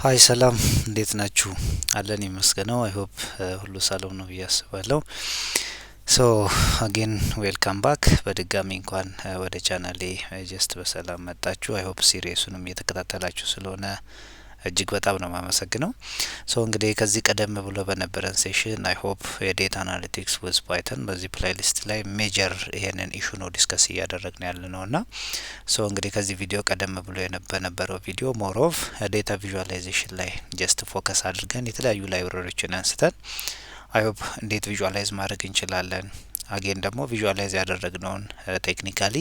ሀይ ሰላም እንዴት ናችሁ? አለን ይመስገነው። አይ ሆፕ ሁሉ ሰላም ነው ብዬ አስባለሁ። ሶ አጌን ዌልካም ባክ። በድጋሚ እንኳን ወደ ቻናሌ ጀስት በሰላም መጣችሁ። አይ ሆፕ ሲሪየሱንም እየተከታተላችሁ ስለሆነ እጅግ በጣም ነው ማመሰግነው። ሶ እንግዲህ ከዚህ ቀደም ብሎ በነበረን ሴሽን አይ ሆፕ የዴታ አናሊቲክስ ዊዝ ፓይተን በዚህ ፕሌሊስት ላይ ሜጀር ይሄንን ኢሹ ነው ዲስከስ እያደረግን ያለ ነውና ሶ እንግዲህ ከዚህ ቪዲዮ ቀደም ብሎ በነበረው ቪዲዮ ሞር ኦፍ ዴታ ቪዥዋላይዜሽን ላይ ጀስት ፎከስ አድርገን የተለያዩ ላይብረሪዎችን አንስተን አይ ሆፕ እንዴት ቪዥዋላይዝ ማድረግ እንችላለን አጌን ደግሞ ቪዥዋላይዝ ያደረግነውን ቴክኒካሊ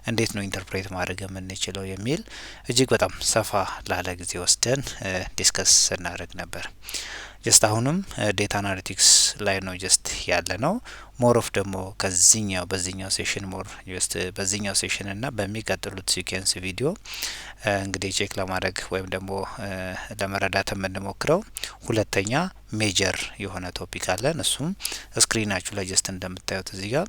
እንዴት ነው ኢንተርፕሬት ማድረግ የምንችለው የሚል እጅግ በጣም ሰፋ ላለ ጊዜ ወስደን ዲስከስ እናደርግ ነበር። ጀስት አሁንም ዴታ አናሊቲክስ ላይ ነው ጀስት ያለ ነው። ሞር ኦፍ ደግሞ ከዚህኛው በዚህኛው ሴሽን ሞር ጀስት በዚህኛው ሴሽን እና በሚቀጥሉት ሲኩዌንስ ቪዲዮ እንግዲህ ቼክ ለማድረግ ወይም ደግሞ ለመረዳት የምንሞክረው ሁለተኛ ሜጀር የሆነ ቶፒክ አለን። እሱም ስክሪናችሁ ላይ ጀስት እንደምታዩት እዚህ ጋር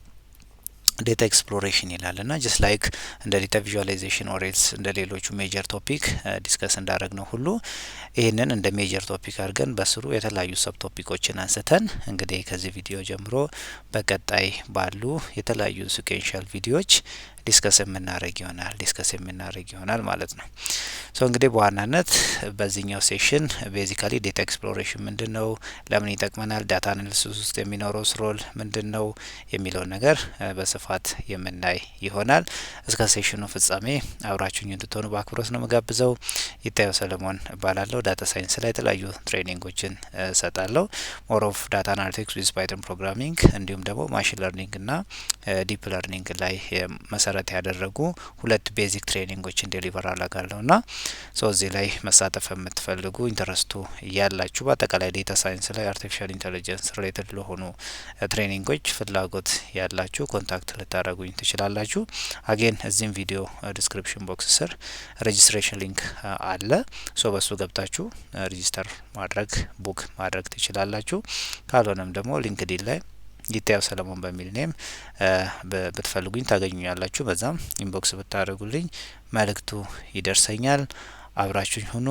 ዴታ ኤክስፕሎሬሽን ይላል ና ጀስት ላይክ እንደ ዴታ ቪዥዋላይዜሽን ኦሬልስ እንደ ሌሎቹ ሜጀር ቶፒክ ዲስከስ እንዳረግ ነው ሁሉ ይህንን እንደ ሜጀር ቶፒክ አድርገን በስሩ የተለያዩ ሰብ ቶፒኮችን አንስተን እንግዲህ ከዚህ ቪዲዮ ጀምሮ በቀጣይ ባሉ የተለያዩ ሲኩዌንሻል ቪዲዮዎች ዲስከስ የምናደርግ ይሆናል ማለት ነው። ሶ እንግዲህ በዋናነት በዚህኛው ሴሽን ቤዚካሊ ዴታ ኤክስፕሎሬሽን ምንድነው፣ ለምን ይጠቅመናል፣ ዳታ አናሊሲስ ውስጥ የሚኖረው ሮል ምንድነው የሚለውን ነገር በስፋት የምናይ ይሆናል። እስከ ሴሽኑ ፍጻሜ አብራችሁኝ እንድትሆኑ በአክብሮት ነው መጋብዘው። ይታየው ሰለሞን እባላለሁ። ዳታ ሳይንስ ላይ የተለያዩ ትሬኒንጎችን እሰጣለሁ። ሞር ኦፍ ዳታ አናሊቲክስ ዊዝ ፓይተን ፕሮግራሚንግ እንዲሁም ደግሞ ማሽን ለርኒንግ ና ዲፕ ለርኒንግ ላይ መሰረት ያደረጉ ሁለት ቤዚክ ትሬኒንጎችን ዴሊቨር አላጋለሁ ና ሶ እዚህ ላይ መሳተፍ የምትፈልጉ ኢንተረስቱ ያላችሁ በአጠቃላይ ዴታ ሳይንስ ላይ አርቲፊሻል ኢንቴሊጀንስ ሪሌትድ ለሆኑ ትሬኒንጎች ፍላጎት ያላችሁ ኮንታክት ልታደርጉኝ ትችላላችሁ። አጌን እዚህም ቪዲዮ ዲስክሪፕሽን ቦክስ ስር ሬጂስትሬሽን ሊንክ አለ። ሶ በሱ ገብታችሁ ሬጂስተር ማድረግ ቡክ ማድረግ ትችላላችሁ። ካልሆነም ደግሞ ሊንክዲን ላይ ይታየው ሰለሞን በሚል ኔም ብትፈልጉኝ ታገኙኛላችሁ። በዛም ኢንቦክስ ብታደርጉልኝ መልእክቱ ይደርሰኛል። አብራችሁኝ ሁኑ።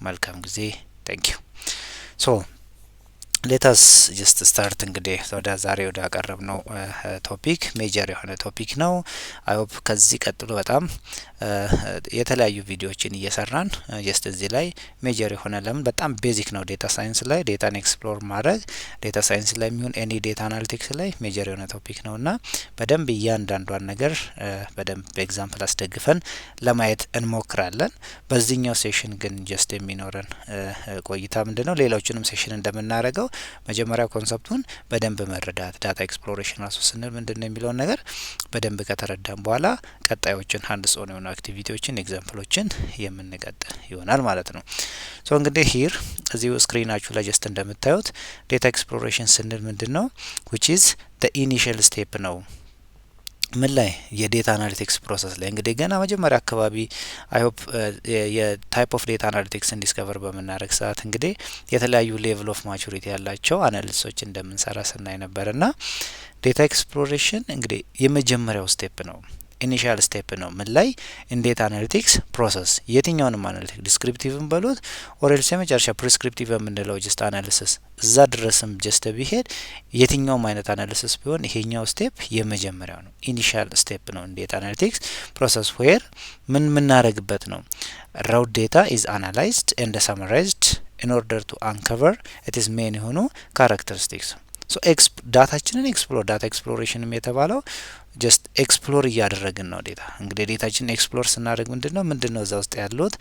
መልካም ጊዜ። ታንክ ዩ። ሶ ሌታስ ጀስት ስታርት እንግዲህ ወደ ዛሬ ወደ አቀረብ ነው ቶፒክ ሜጀር የሆነ ቶፒክ ነው። አይ ሆፕ ከዚህ ቀጥሎ በጣም የተለያዩ ቪዲዮዎችን እየሰራን ጀስት እዚህ ላይ ሜጀር የሆነ ለምን በጣም ቤዚክ ነው ዴታ ሳይንስ ላይ ዴታን ኤክስፕሎር ማድረግ ዴታ ሳይንስ ላይ የሚሆን ኤኒ ዴታ አናሊቲክስ ላይ ሜጀር የሆነ ቶፒክ ነው እና በደንብ እያንዳንዷን ነገር በደንብ በኤግዛምፕል አስደግፈን ለማየት እንሞክራለን። በዚህኛው ሴሽን ግን ጀስት የሚኖረን ቆይታ ምንድነው ሌሎችንም ሴሽን እንደምናረገው መጀመሪያ ኮንሰፕቱን በደንብ መረዳት ዳታ ኤክስፕሎሬሽን ራሱ ስንል ምንድነው የሚለውን ነገር በደንብ ከተረዳን በኋላ ቀጣዮችን ሃንድስ ኦን የሆኑ አክቲቪቲዎችን ኤግዛምፕሎችን የምንቀጥል ይሆናል ማለት ነው። ሶ እንግዲህ ሂር እዚሁ ስክሪናችሁ ላይ ጀስት እንደምታዩት ዴታ ኤክስፕሎሬሽን ስንል ምንድነው which is the initial step ነው። ምን ላይ የዴታ አናሊቲክስ ፕሮሰስ ላይ እንግዲህ ገና መጀመሪያ አካባቢ አይ ሆፕ የታይፕ ኦፍ ዴታ አናሊቲክስን ዲስከቨር በምናደርግ ሰዓት እንግዲህ የተለያዩ ሌቭል ኦፍ ማቹሪቲ ያላቸው አናሊሲሶች እንደምንሰራ ስናይ ነበርና ዴታ ኤክስፕሎሬሽን እንግዲህ የመጀመሪያው ስቴፕ ነው። ኢኒሺያል ስቴፕ ነው። ምን ላይ እንዴት አናሊቲክስ ፕሮሰስ የትኛውንም አናሊቲክስ ዲስክሪፕቲቭን በሉት ኦሬልስ የመጨረሻ ፕሪስክሪፕቲቭ የምንለው ጀስት አናሊሲስ እዛ ድረስም ጀስት ቢሄድ የትኛውም አይነት አናሊሲስ ቢሆን ይሄኛው ስቴፕ የመጀመሪያው ነው። ኢኒሺያል ስቴፕ ነው እንዴት አናሊቲክስ ፕሮሰስ ዌር ምን ምናረግበት ነው። ራው ዴታ ኢዝ አናላይዝድ ኤንድ ሰመራይዝድ ኢን ኦርደር ቱ አንከቨር ኢት ኢዝ ሜን የሆኑ ካራክተሪስቲክስ ሶ ዳታችንን ኤክስፕሎር ዳታ ኤክስፕሎሬሽንም የተባለው ጀስት ኤክስፕሎር እያደረግን ነው። ዴታ እንግዲህ ዴታችን ኤክስፕሎር ስናደርግ ምንድነው እዛ ውስጥ ያሉት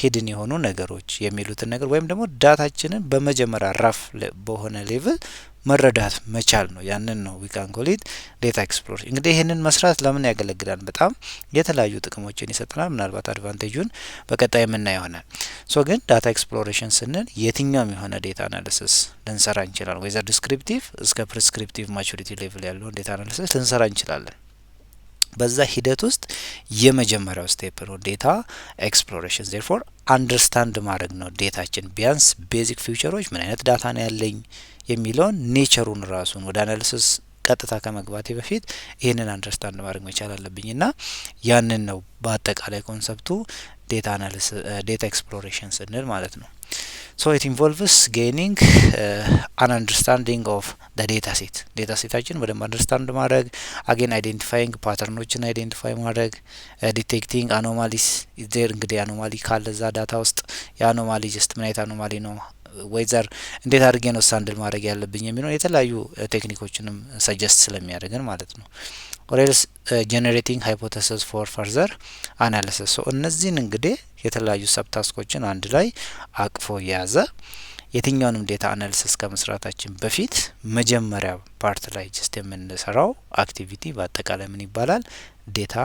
ሂድን የሆኑ ነገሮች የሚሉትን ነገር ወይም ደግሞ ዳታችንን በመጀመሪያ ራፍ በሆነ ሌቭል መረዳት መቻል ነው። ያንን ነው ዊ ካን ኮል ኢት ዴታ ኤክስፕሎር። እንግዲህ ይሄንን መስራት ለምን ያገለግላል? በጣም የተለያዩ ጥቅሞችን ይሰጠናል። ምናልባት አድቫንቴጁን በቀጣይ የምናየው ይሆናል። ሶ ግን ዳታ ኤክስፕሎሬሽን ስንል የትኛውም የሆነ ዴታ አናሊሲስ ልንሰራ እንችላለን። ወይዘር ዲስክሪፕቲቭ እስከ ፕሪስክሪፕቲቭ ማቹሪቲ ሌቭል ያለውን ዴታ አናሊሲስ ልንሰራ እንችላለን። በዛ ሂደት ውስጥ የመጀመሪያው ስቴፕ ነው ዴታ ኤክስፕሎሬሽን። ዜርፎር አንደርስታንድ ማድረግ ነው ዴታችን ቢያንስ ቤዚክ ፊቸሮች ምን አይነት ዳታ ነው ያለኝ የሚለውን ኔቸሩን ራሱን ወደ አናሊሲስ ቀጥታ ከመግባቴ በፊት ይህንን አንደርስታንድ ማድረግ መቻል አለብኝና ያንን ነው በአጠቃላይ ኮንሰፕቱ ዴታ አናሊሲስ ዴታ ኤክስፕሎሬሽን ስንል ማለት ነው። ሶ ኢት ኢንቮልቭስ ጌኒንግ አን አንደርስታንዲንግ ኦፍ ደ ዴታ ሴት ዴታ ሴታችን በደንብ አንደርስታንድ ማድረግ አጌን አይዴንቲፋይንግ ፓተርኖችን አይዴንቲፋይ ማድረግ ዲቴክቲንግ አኖማሊስ ኢዜር እንግዲህ አኖማሊ ካለ እዛ ዳታ ውስጥ የአኖማሊ ጀስት ምን አይነት አኖማሊ ነው ወይዘር እንዴት አድርጌ ነው ሳንድል ማድረግ ያለብኝ የሚለው የተለያዩ ቴክኒኮችንም ሰጀስት ስለሚያደርገን ማለት ነው። ኦሬልስ ጀነሬቲንግ ሃይፖቴሲስ ፎር ፈርዘር አናሊሲስ ሶ እነዚህን እንግዲህ የተለያዩ ሰብታስኮችን አንድ ላይ አቅፎ የያዘ የትኛውንም ዴታ አናሊሲስ ከመስራታችን በፊት መጀመሪያ ፓርት ላይ ጀስት የምንሰራው አክቲቪቲ በአጠቃላይ ምን ይባላል? ዴታ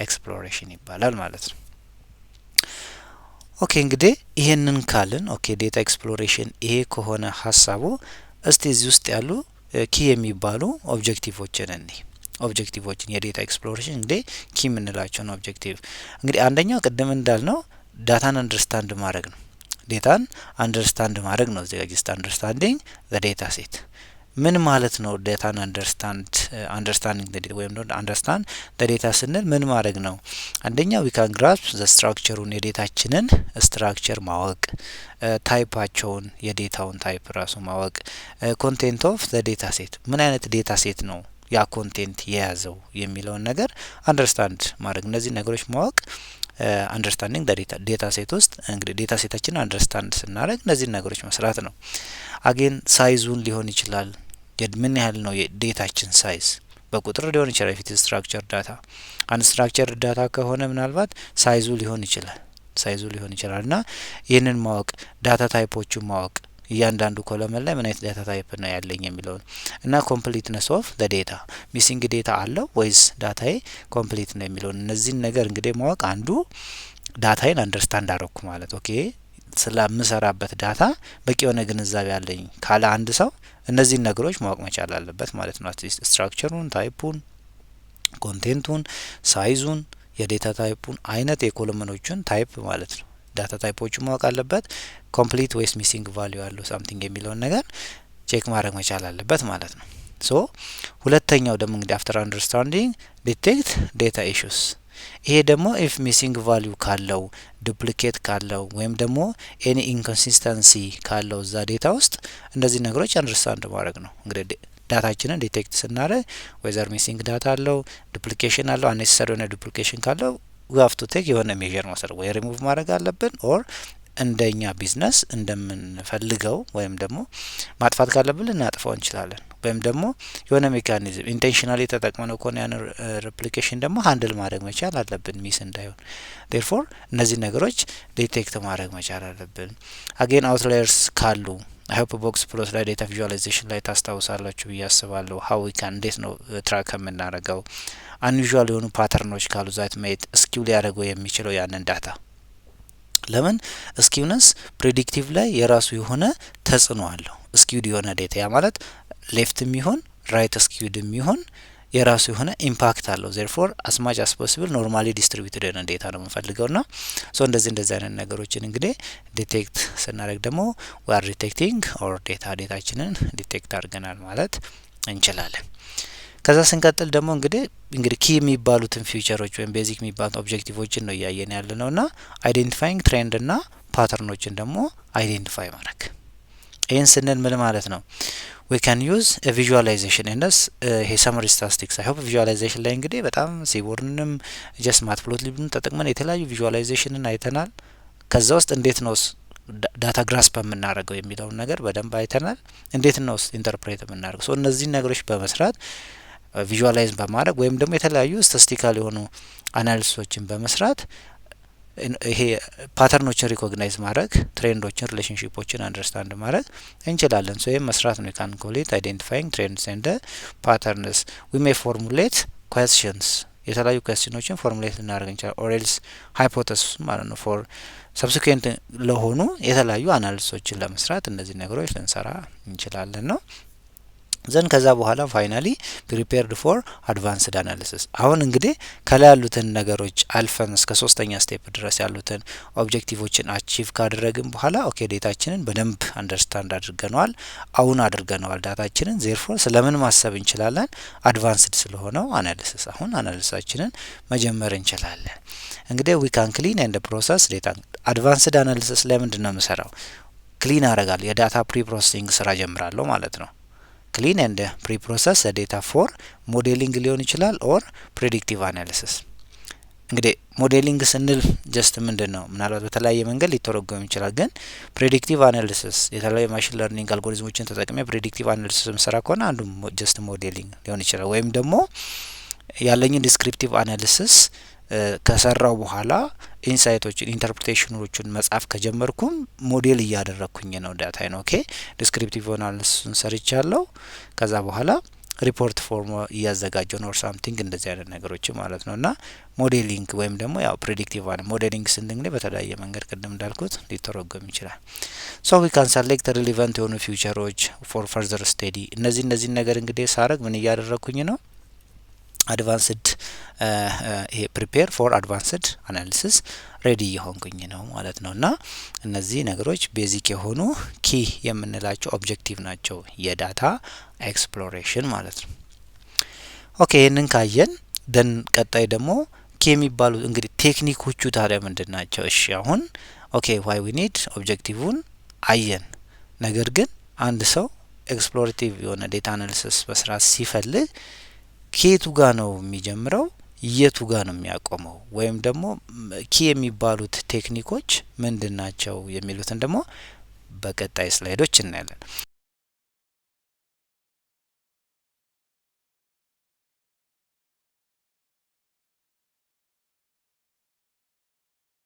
ኤክስፕሎሬሽን ይባላል ማለት ነው። ኦኬ እንግዲህ ይሄንን ካልን ኦኬ ዴታ ኤክስፕሎሬሽን ይሄ ከሆነ ሀሳቡ እስቲ እዚህ ውስጥ ያሉ ኪ የሚባሉ ኦብጀክቲቮችን ኦብጀክቲቮችን የዴታ ኤክስፕሎሬሽን እንግዲህ ኪ የምንላቸውን ኦብጀክቲቭ እንግዲህ አንደኛው ቅድም እንዳልነው ዳታን አንደርስታንድ ማድረግ ነው። ዴታን አንደርስታንድ ማድረግ ነው። እዚህ ጋር ጀስት አንደርስታንዲንግ ዘ ዴታ ሴት ምን ማለት ነው? ዴታን አንደርስታንዲንግ ዘ ዴታ ወይም ደግሞ አንደርስታንድ ዘ ዴታ ስንል ምን ማድረግ ነው? አንደኛው ዊ ካን ግራስፕ ዘ ስትራክቸሩን የዴታችንን ስትራክቸር ማወቅ፣ ታይፓቸውን የዴታውን ታይፕ ራሱ ማወቅ፣ ኮንቴንት ኦፍ ዘ ዴታ ሴት ምን አይነት ዴታ ሴት ነው ያ ኮንቴንት የያዘው የሚለውን ነገር አንደርስታንድ ማድረግ እነዚህ ነገሮች ማወቅ አንደርስታንዲንግ ዴታ ሴት ውስጥ እንግዲህ ዴታ ሴታችንን አንደርስታንድ ስናደርግ እነዚህ ነገሮች መስራት ነው። አጌን ሳይዙን ሊሆን ይችላል ምን ያህል ነው የዴታችን ሳይዝ በቁጥር ሊሆን ይችላል። ፊት ስትራክቸር ዳታ አንስትራክቸር ዳታ ከሆነ ምናልባት ሳይዙ ሊሆን ይችላል እና ይህንን ማወቅ ዳታ ታይፖቹን ማወቅ እያንዳንዱ ኮለመን ላይ ምን አይነት ዳታ ታይፕ ነው ያለኝ የሚለውን እና ኮምፕሊትነስ ኦፍ ዘ ዴታ ሚሲንግ ዴታ አለው ወይስ ዳታዬ ኮምፕሊት ነው የሚለውን እነዚህን ነገር እንግዲህ ማወቅ አንዱ ዳታዬን አንደርስታንድ አረኩ ማለት ኦኬ ስለምሰራበት ዳታ በቂ የሆነ ግንዛቤ አለኝ ካለ አንድ ሰው እነዚህን ነገሮች ማወቅ መቻል አለበት ማለት ነው። አትሊስት ስትራክቸሩን፣ ታይፑን፣ ኮንቴንቱን፣ ሳይዙን፣ የዴታ ታይፑን አይነት የኮለመኖቹን ታይፕ ማለት ነው ዳታ ታይፖቹ ማወቅ አለበት። ኮምፕሊት ወይስ ሚሲንግ ቫልዩ ያለው ሳምቲንግ የሚለውን ነገር ቼክ ማድረግ መቻል አለበት ማለት ነው። ሶ ሁለተኛው ደግሞ እንግዲህ አፍተር አንደርስታንዲንግ ዲቴክት ዴታ ኢሹስ ይሄ ደግሞ ኢፍ ሚሲንግ ቫልዩ ካለው ዱፕሊኬት ካለው ወይም ደግሞ ኤኒ ኢንኮንሲስተንሲ ካለው እዛ ዴታ ውስጥ እነዚህ ነገሮች አንደርስታንድ ማድረግ ነው። እንግዲህ ዳታችንን ዲቴክት ስናደርግ ወይዘር ሚሲንግ ዳታ አለው ዱፕሊኬሽን አለው አኔሴሰሪ የሆነ ዱፕሊኬሽን ካለው we have to take የሆነ ሜዠር መውሰድ ወይ ሪሙቭ ማድረግ አለብን ኦር እንደኛ ቢዝነስ እንደምንፈልገው ወይም ደግሞ ማጥፋት ካለብን ልናጥፋው እንችላለን። ወይም ደግሞ የሆነ ሜካኒዝም ኢንቴንሽናሊ ተጠቅመነው ከሆነ ያን ሬፕሊኬሽን ደግሞ ሃንድል ማድረግ መቻል አለብን ሚስ እንዳይሆን። ዴርፎር እነዚህ ነገሮች ዲቴክት ማድረግ መቻል አለብን። አጌን አውትላየርስ ካሉ አይ ሆፕ ቦክስ ፕሎት ላይ ዴታ ቪዥዋላይዜሽን ላይ ታስታውሳላችሁ ብዬ አስባለሁ። ሀው ዊ ካን እንዴት ነው ትራክ የምናደርገው አንዩዥዋል የሆኑ ፓተርኖች ካሉ ዛት ሜት ስኪው ሊያደርገው የሚችለው ያንን ዳታ ለምን ስኪውነስ ፕሬዲክቲቭ ላይ የራሱ የሆነ ተጽዕኖ አለው። ስኪውድ የሆነ ዴታ ያ ማለት ሌፍትም ይሁን ራይት ስኪውድም ይሁን የራሱ የሆነ ኢምፓክት አለው። ዜርፎር አስማች አስ ፖሲብል ኖርማሊ ዲስትሪቢዩትድ የሆነ ዴታ ነው የምንፈልገውና ሶ እንደዚህ አይነት ነገሮችን እንግዲህ ዲቴክት ስናደርግ ደግሞ we are detecting or ዴታችንን ዲቴክት አድርገናል ማለት እንችላለን። ከዛ ስንቀጥል ደግሞ እንግዲህ ኪ የሚባሉትን ፊቸሮች ወይም ቤዚክ የሚባሉት ኦብጀክቲቮችን ነው እያየን ያለነውና አይዴንቲፋይንግ ትሬንድ እና ፓተርኖችን ደግሞ አይዴንቲፋይ ማድረግ ይህን ስንል ምን ማለት ነው? we can use a visualization and this ይሄ summary statistics I hope visualization ላይ እንግዲህ በጣም ሲቦርንም just matplotlib ተጠቅመን የተለያዩ ቪዥዋላይዜሽንን አይተናል። ከዛ ውስጥ እንዴት ነው ዳታ ግራስፕ የምናደርገው የሚለውን ነገር በደንብ አይተናል። እንዴት ነው ኢንተርፕሬት የምናደርገው ሶ እነዚህ ነገሮች በመስራት ቪዥዋላይዝ በማድረግ ወይም ደግሞ የተለያዩ ስታቲስቲካል የሆኑ አናሊሲሶችን በመስራት ይሄ ፓተርኖችን ሪኮግናይዝ ማድረግ ትሬንዶችን ሪሌሽንሺፖችን አንደርስታንድ ማድረግ እንችላለን። ሶ ይሄም መስራት ነው ካን ኮሌት አይዴንቲፋይንግ ትሬንድስ ኤንድ ፓተርንስ we may formulate questions የተለያዩ ኩዌስችኖችን ፎርሙሌት ልናደርግ እንችላለን or else hypothesis ማለት ነው for subsequent ለሆኑ የተለያዩ አናሊሲሶችን ለመስራት እነዚህ ነገሮች ልንሰራ እንችላለን ነው። ዘን ከዛ በኋላ ፋይናሊ ፕሪፔርድ ፎር አድቫንስድ አናሊሲስ። አሁን እንግዲህ ከላይ ያሉትን ነገሮች አልፈን እስከ ሶስተኛ ስቴፕ ድረስ ያሉትን ኦብጀክቲቮችን አቺቭ ካደረግን በኋላ ኦኬ ዴታችንን በደንብ አንደርስታንድ አድርገነዋል፣ አሁን አድርገነዋል ዳታችንን። ዜርፎር ስለምን ማሰብ እንችላለን? አድቫንስድ ስለሆነው አናሊሲስ አሁን አናሊሲሳችንን መጀመር እንችላለን። እንግዲህ ዊ ካን ክሊን ኤንድ ፕሮሰስ ዴታ። አድቫንስድ አናሊሲስ ላይ ምንድነው የምሰራው? ክሊን አረጋለሁ፣ የዳታ ፕሪ ፕሮሰሲንግ ስራ ጀምራለሁ ማለት ነው። ክሊን ኤንድ ፕሪ ፕሮሰስ ዴታ ፎር ሞዴሊንግ ሊሆን ይችላል ኦር ፕሬዲክቲቭ አናሊሲስ። እንግዲህ ሞዴሊንግ ስንል ጀስት ምንድን ነው? ምናልባት በተለያየ መንገድ ሊተረጎም ይችላል። ግን ፕሬዲክቲቭ አናሊሲስ የተለያዩ ማሽን ለርኒንግ አልጎሪዝሞችን ተጠቅሜ ፕሬዲክቲቭ አናሊሲስ ምሰራ ከሆነ አንዱ ጀስት ሞዴሊንግ ሊሆን ይችላል። ወይም ደግሞ ያለኝን ዲስክሪፕቲቭ አናሊሲስ ከሰራው በኋላ ኢንሳይቶችን ኢንተርፕሬቴሽኖችን መጻፍ ከጀመርኩም ሞዴል እያደረኩኝ ነው ዳታዬን። ኦኬ ዲስክሪፕቲቭ አናሊሲስን ሰርቻለሁ። ከዛ በኋላ ሪፖርት ፎርም እያዘጋጀው ነው ኦር ሳምቲንግ እንደዚህ አይነት ነገሮች ማለት ነው። እና ሞዴሊንግ ወይም ደግሞ ያው ፕሬዲክቲቭ ሞዴሊንግ ስንል እንግዲህ በተለያየ መንገድ ቅድም እንዳልኩት ሊተረጎም ይችላል። ሶ ዊ ካን ሰሌክት ሪሌቫንት የሆኑ ፊውቸሮች ፎር ፈርዘር ስቴዲ። እነዚህ ነገር እንግዲህ ሳረግ ምን እያደረኩኝ ነው? አድቫንስድ ይሄ ፕሪፔር ፎር አድቫንስድ አናሊሲስ ሬዲ የሆንኩኝ ነው ማለት ነው። እና እነዚህ ነገሮች ቤዚክ የሆኑ ኪ የምንላቸው ኦብጀክቲቭ ናቸው የዳታ ኤክስፕሎሬሽን ማለት ነው። ኦኬ ይህንን ካየን ደን ቀጣይ ደግሞ ኪ የሚባሉ እንግዲህ ቴክኒኮቹ ታዲያ ምንድን ናቸው? እሺ አሁን ኦኬ ዋይ ዊ ኒድ ኦብጀክቲቭን አየን። ነገር ግን አንድ ሰው ኤክስፕሎሬቲቭ የሆነ ዴታ አናሊሲስ መስራት ሲፈልግ ከየቱ ጋር ነው የሚጀምረው? የቱ ጋር ነው የሚያቆመው? ወይም ደግሞ ኪ የሚባሉት ቴክኒኮች ምንድን ናቸው የሚሉትን ደግሞ በቀጣይ ስላይዶች እናያለን።